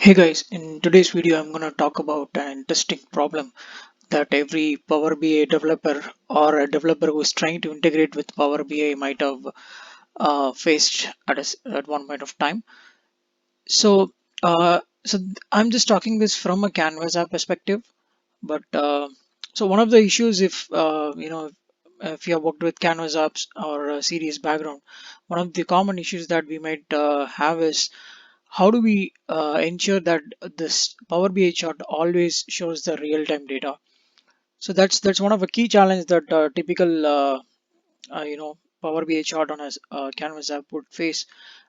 Hey guys, in today's video I'm going to talk about an interesting problem that every Power BI developer or a developer who is trying to integrate with Power BI might have faced at one point of time. So, I'm just talking this from a Canvas app perspective, but so one of the issues if you have worked with Canvas apps or a series background, one of the common issues that we might have is how do we ensure that this Power BI chart always shows the real-time data? So that's one of the key challenge that typical Power BI chart on a Canvas app would face.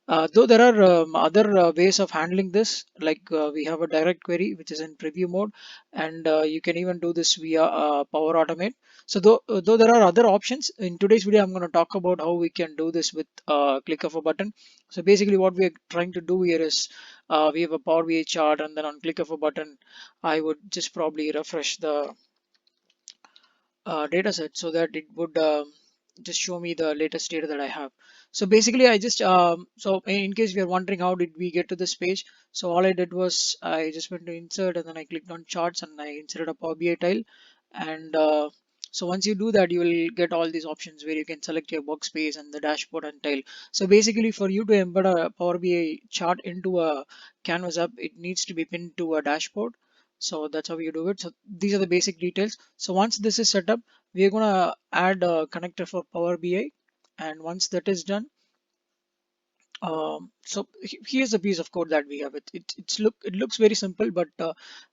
Though there are other ways of handling this, like we have a direct query which is in preview mode, and you can even do this via Power Automate. So though there are other options, in today's video I'm going to talk about how we can do this with click of a button. So basically what we are trying to do here is we have a Power BI chart, and then on click of a button I would just probably refresh the data set so that it would just show me the latest data that I have. So basically I just so in case we are wondering how did we get to this page, so all I did was I just went to insert, and then I clicked on charts, and I inserted a Power BI tile. And so once you do that, you will get all these options where you can select your workspace and the dashboard and tile. So basically for you to embed a Power BI chart into a Canvas app, it needs to be pinned to a dashboard. So that's how you do it. So these are the basic details. So once this is set up, we are gonna add a connector for Power BI, and once that is done, here's a piece of code that we have. It looks very simple, but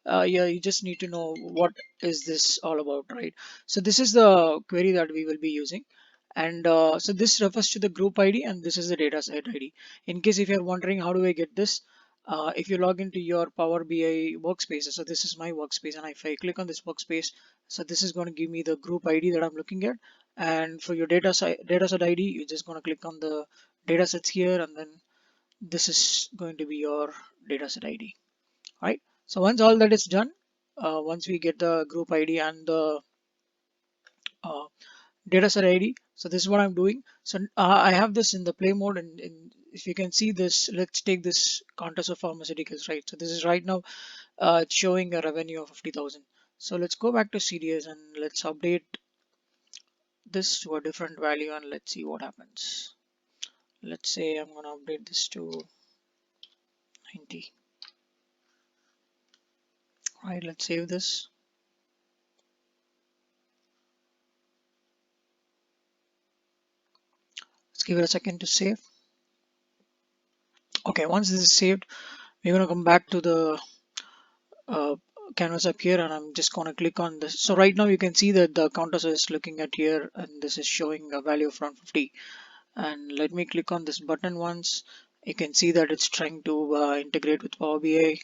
yeah, you just need to know what is this all about, right? So this is the query that we will be using, and so this refers to the group ID, and this is the data set ID. In case if you're wondering how do I get this, if you log into your Power BI workspace, so this is my workspace, and if I click on this workspace, so this is going to give me the group ID that I'm looking at. And for your data set ID, you're just going to click on the data sets here, and then this is going to be your dataset ID. Right, so once all that is done, once we get the group ID and the uh, dataset ID, so this is what I'm doing. So I have this in the play mode, and if you can see this, let's take this Countess of Pharmaceuticals, right? So this is right now it's showing a revenue of 50,000. So let's go back to CDS and let's update this to a different value, and let's see what happens. Let's say I'm going to update this to 90. Right, let's save this. Let's give it a second to save. Okay, once this is saved, we're going to come back to the uh, canvas up here, and I'm just going to click on this. So right now you can see that the countess is looking at here, and this is showing a value of around 50. And let me click on this button once. You can see that it's trying to integrate with Power BI,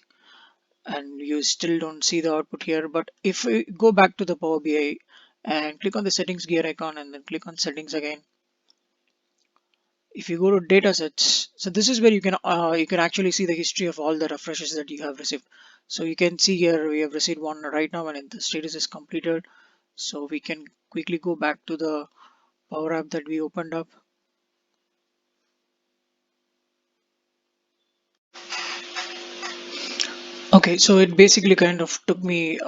and you still don't see the output here. But if we go back to the Power BI and click on the settings gear icon, and then click on settings again, if you go to data sets, so this is where you can actually see the history of all the refreshes that you have received. So you can see here we have received one right now, and the status is completed. So we can quickly go back to the Power App that we opened up. Okay, so it basically kind of took me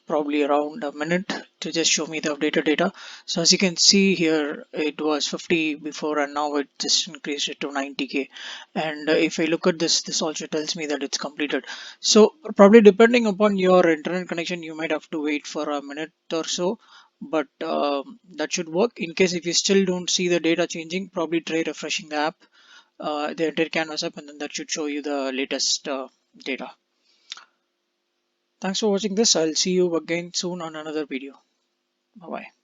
probably around a minute to just show me the updated data. So as you can see here, it was 50 before, and now it just increased it to 90K. And if I look at this, this also tells me that it's completed. So probably depending upon your internet connection, you might have to wait for a minute or so, but that should work. In case if you still don't see the data changing, probably try refreshing the app, the entire Canvas app, and then that should show you the latest data. Thanks for watching this. I'll see you again soon on another video. Bye bye.